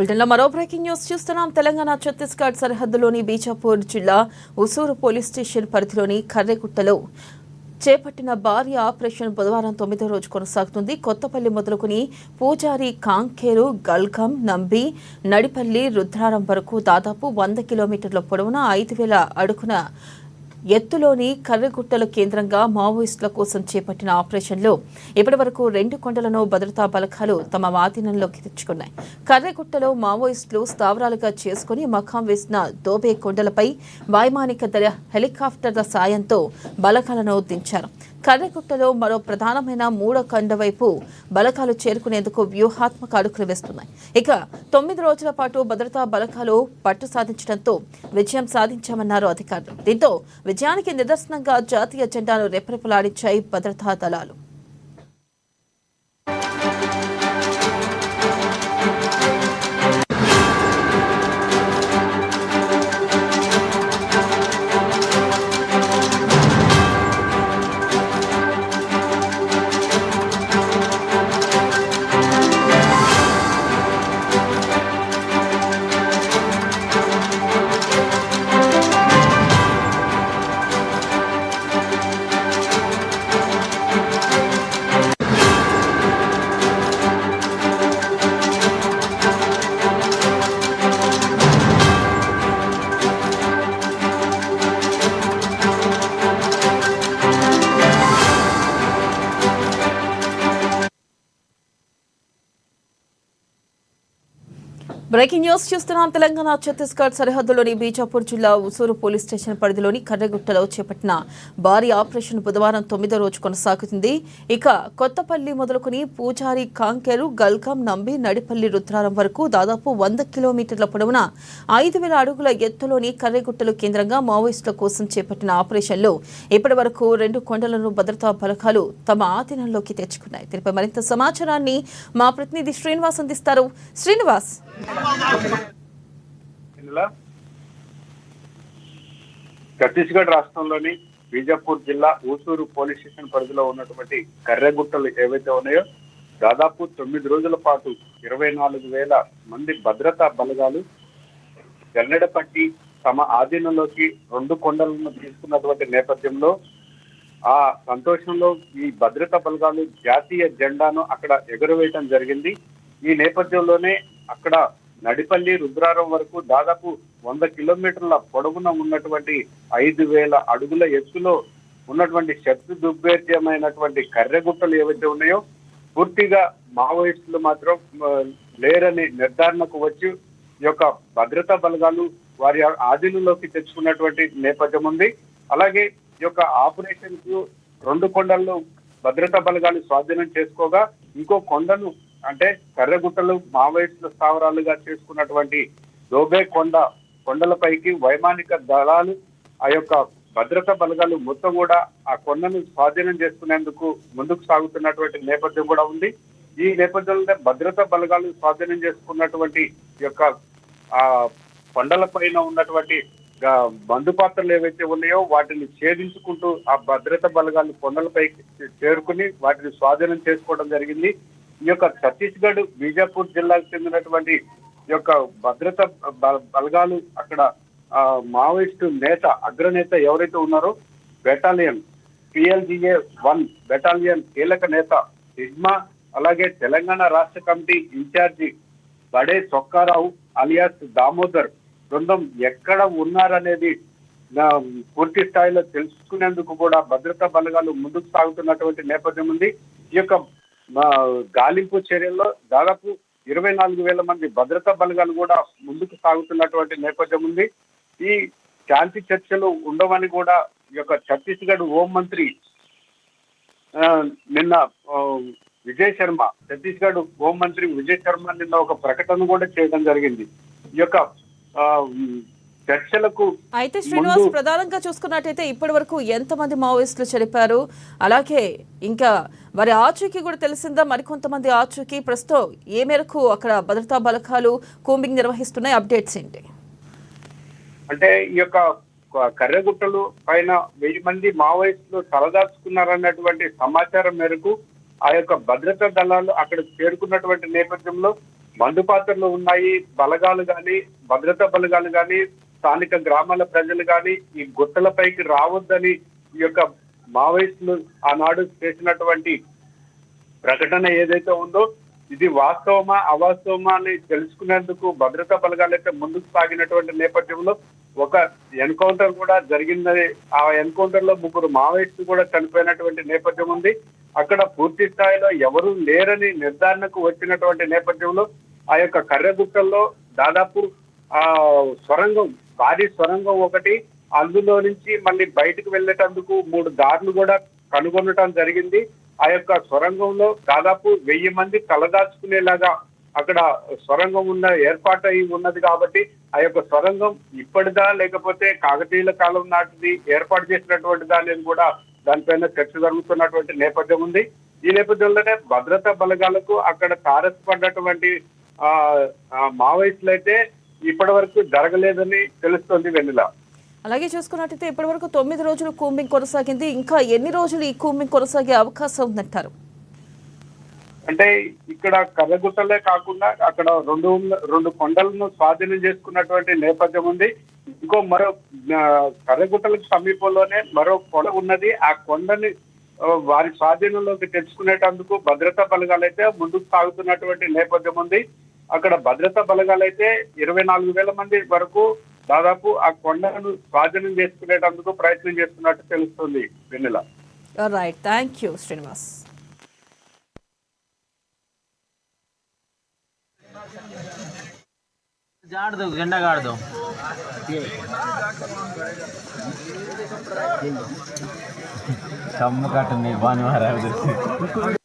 బులెటిన్లో మరో breaking news చూస్తున్నాం. తెలంగాణ ఛత్తీస్గఢ్ సరిహద్దులోని బీజాపూర్ జిల్లా ఉసూరు పోలీస్ స్టేషన్ పరిధిలోని కర్రెగుట్టలో చేపట్టిన భారీ ఆపరేషన్ బుధవారం 9వ రోజు కొనసాగుతుంది. కొత్తపల్లి మొదలుకుని పూజారి, కాంకేరు, గల్గం, నంబి, నడిపల్లి, రుద్రారం వరకు దాదాపు 100 కిలోమీటర్ల పొడవున 5,000 అడుగున ఎత్తులోని కర్రెగుట్టల కేంద్రంగా మావోయిస్టుల కోసం చేపట్టిన ఆపరేషన్లో ఇప్పటి వరకు 2 కొండలను భద్రతా బలగాలు తమ ఆధీనంలోకి తెచ్చుకున్నాయి. కర్రెగుట్టలో మావోయిస్టులు స్థావరాలుగా చేసుకుని మకాం వేసిన దోబే కొండలపై వైమానిక దళ హెలికాప్టర్ల సాయంతో బలగాలను దించారు. కర్రెగుట్టలో మరో ప్రధానమైన 3వ కొండ వైపు బలగాలు చేరుకునేందుకు వ్యూహాత్మక అడుగులు వేస్తున్నాయి. ఇక 9 రోజుల పాటు భద్రతా బలగాలు పట్టు సాధించడంతో విజయం సాధించామన్నారు అధికారులు. దీంతో విజయానికి నిదర్శనంగా జాతీయ జెండాను రెపరెపలాడించాయి భద్రతా దళాలు. బ్రేకింగ్ న్యూస్ చూస్తున్నాం. తెలంగాణ ఛత్తీస్గఢ్ సరిహద్దులోని బీజాపూర్ జిల్లా ఉసూరు పోలీస్ స్టేషన్ పరిధిలోని కర్రెగుట్టలో చేపట్టిన భారీ ఆపరేషన్ బుధవారం 9వ రోజు కొనసాగుతుంది. ఇక కొత్తపల్లి మొదలుకుని పూజారి, కాంకేరు, గల్గం, నంబి, నడిపల్లి, రుద్రారం వరకు దాదాపు 100 కిలోమీటర్ల పొడవున 5,000 అడుగుల ఎత్తులోని కర్రెగుట్టలు కేంద్రంగా మావోయిస్టుల కోసం చేపట్టిన ఆపరేషన్లో ఇప్పటి వరకు 2 కొండలను భద్రతా బలగాలు తమ ఆధీనంలోకి తెచ్చుకున్నాయి. దీనిపై మరింత సమాచారాన్ని మా ప్రతినిధి శ్రీనివాస్ అందిస్తారు. శ్రీనివాస్, ఛత్తీస్గఢ్ రాష్ట్రంలోని బీజాపూర్ జిల్లా ఊసూరు పోలీస్ స్టేషన్ పరిధిలో ఉన్నటువంటి కర్రెగుట్టలు ఏవైతే ఉన్నాయో దాదాపు 9 రోజుల పాటు 24,000 మంది భద్రతా బలగాలు గన్నెడ పట్టి తమ ఆధీనంలోకి 2 కొండలను తీసుకున్నటువంటి నేపథ్యంలో ఆ సంతోషంలో ఈ భద్రతా బలగాలు జాతీయ జెండాను అక్కడ ఎగురవేయడం జరిగింది. ఈ నేపథ్యంలోనే అక్కడ నడిపల్లి, రుద్రారం వరకు దాదాపు 100 కిలోమీటర్ల పొడవున ఉన్నటువంటి 5,000 అడుగుల ఎత్తులో ఉన్నటువంటి శత్రు దుర్భేద్యమైనటువంటి కర్రెగుట్టలు ఏవైతే ఉన్నాయో పూర్తిగా మావోయిస్టులు మాత్రం లేరని నిర్ధారణకు వచ్చి ఈ యొక్క భద్రతా బలగాలు వారి ఆధీనంలోకి తెచ్చుకున్నటువంటి నేపథ్యం ఉంది. అలాగే ఈ యొక్క ఆపరేషన్ కు 2 కొండల్లో భద్రతా బలగాలు స్వాధీనం చేసుకోగా ఇంకో కొండను అంటే కర్రెగుట్టలు మావోయిస్టుల స్థావరాలుగా చేసుకున్నటువంటి దోబే కొండలపైకి వైమానిక దళాలు ఆ యొక్క భద్రతా బలగాలు మొత్తం కూడా ఆ కొండను స్వాధీనం చేసుకునేందుకు ముందుకు సాగుతున్నటువంటి నేపథ్యం కూడా ఉంది. ఈ నేపథ్యంలో భద్రతా బలగాలు స్వాధీనం చేసుకున్నటువంటి యొక్క ఆ కొండల పైన ఉన్నటువంటి బంధుపాత్రలు ఏవైతే ఉన్నాయో వాటిని ఛేదించుకుంటూ ఆ భద్రతా బలగాలు కొండలపైకి చేరుకుని వాటిని స్వాధీనం చేసుకోవడం జరిగింది. ఈ యొక్క ఛత్తీస్గఢ్ బీజాపూర్ జిల్లాకు చెందినటువంటి ఈ యొక్క భద్రతా బలగాలు అక్కడ మావోయిస్టు అగ్రనేత ఎవరైతే ఉన్నారో బెటాలియన్ PLGA 1 బెటాలియన్ కీలక నేత ఇజ్మా, అలాగే తెలంగాణ రాష్ట్ర కమిటీ ఇన్ఛార్జి బడే చొక్కారావు అలియాస్ దామోదర్ బృందం ఎక్కడ ఉన్నారనేది పూర్తి స్థాయిలో తెలుసుకునేందుకు కూడా భద్రతా బలగాలు ముందుకు సాగుతున్నటువంటి నేపథ్యం ఉంది. ఈ యొక్క గాలింపు చర్యల్లో దాదాపు 24,000 మంది భద్రతా బలగాలు కూడా ముందుకు సాగుతున్నటువంటి నేపథ్యం ఉంది. ఈ శాంతి చర్చలు ఉండవని కూడా ఈ యొక్క ఛత్తీస్గఢ్ హోంమంత్రి నిన్న ఛత్తీస్గఢ్ హోంమంత్రి విజయ్ శర్మ నిన్న ఒక ప్రకటన కూడా చేయడం జరిగింది. ఈ యొక్క చర్చలకు అయితే శ్రీనివాస్, ప్రధానంగా చూసుకున్నట్టయితే ఇప్పటి వరకు ఎంతమంది మావోయిస్టులు చనిపోయారు, అలాగే ఇంకా వారి ఆచూకీ కూడా తెలిసిందా? మరికొంతమంది ఆచూకీ ప్రస్తుతం ఏ మేరకు అక్కడ భద్రతా బలగాలు కూంబింగ్ నిర్వహిస్తున్నాయి? అప్డేట్స్ ఏంటి? అంటే ఈ యొక్క కర్రెగుట్టలు పైన 1000 మంది మావోయిస్టులు తలదాచుకున్నారన్నటువంటి సమాచారం మేరకు ఆ యొక్క భద్రతా దళాలు అక్కడ చేరుకున్నటువంటి నేపథ్యంలో మందు పాత్రలు ఉన్నాయి. బలగాలు కానీ, భద్రతా బలగాలు కానీ, స్థానిక గ్రామాల ప్రజలు కానీ ఈ గుట్టలపైకి రావద్దని ఈ యొక్క మావోయిస్టులు ఆనాడు చేసినటువంటి ప్రకటన ఏదైతే ఉందో ఇది వాస్తవమా అవాస్తవమా అని తెలుసుకునేందుకు భద్రతా బలగాలు అయితే ముందుకు సాగినటువంటి నేపథ్యంలో ఒక ఎన్కౌంటర్ కూడా జరిగిందని, ఆ ఎన్కౌంటర్ లో 3 మావోయిస్టులు కూడా చనిపోయినటువంటి నేపథ్యం ఉంది. అక్కడ పూర్తి స్థాయిలో ఎవరు లేరని నిర్ధారణకు వచ్చినటువంటి నేపథ్యంలో ఆ యొక్క కర్రెగుట్టల్లో దాదాపు సొరంగం, భారీ సొరంగం ఒకటి, అందులో నుంచి మళ్ళీ బయటకు వెళ్ళేటందుకు 3 దారులు కూడా కనుగొనటం జరిగింది. ఆ యొక్క సొరంగంలో దాదాపు 1000 మంది తలదాచుకునేలాగా అక్కడ సొరంగం ఏర్పాటు అయి ఉన్నది. కాబట్టి ఆ యొక్క సొరంగం ఇప్పటిదా లేకపోతే కాకతీయుల కాలం నాటిది ఏర్పాటు చేసినటువంటి దానిని కూడా దానిపైన చర్చ జరుగుతున్నటువంటి నేపథ్యం ఉంది. ఈ నేపథ్యంలోనే భద్రతా బలగాలకు అక్కడ తారసపడ్డటువంటి మావోయిస్టులు అయితే ఇప్పటి వరకు జరగలేదని తెలుస్తోంది వెన్నెల. అలాగే చూసుకున్నట్టయితే ఇప్పటివరకు 9 రోజులు కూంబింగ్ కొనసాగింది. ఇంకా ఎన్ని రోజులు ఈ కూంబింగ్ కొనసాగే అవకాశం ఉందంటారు? అంటే ఇక్కడ కర్రగుట్టలే కాకుండా అక్కడ రెండు కొండలను స్వాధీనం చేసుకున్నటువంటి నేపథ్యం ఉంది. మరో కర్రగుట్టలకు సమీపంలోనే మరో కొండ ఉన్నది. ఆ కొండని వారి స్వాధీనంలోకి తెచ్చుకునేటందుకు భద్రతా బలగాలు అయితే ముందుకు సాగుతున్నటువంటి నేపథ్యం ఉంది. అక్కడ భద్రతా బలగాలు అయితే 24,000 మంది వరకు దాదాపు ఆ కొండను స్వాధీనం చేసుకునేటందుకు ప్రయత్నం చేస్తున్నట్టు తెలుస్తుంది Vennela. Right, thank you Srinivas. झाड़ दो, झंडा गाड़ दो। कम काटने बान मारा है उधर से।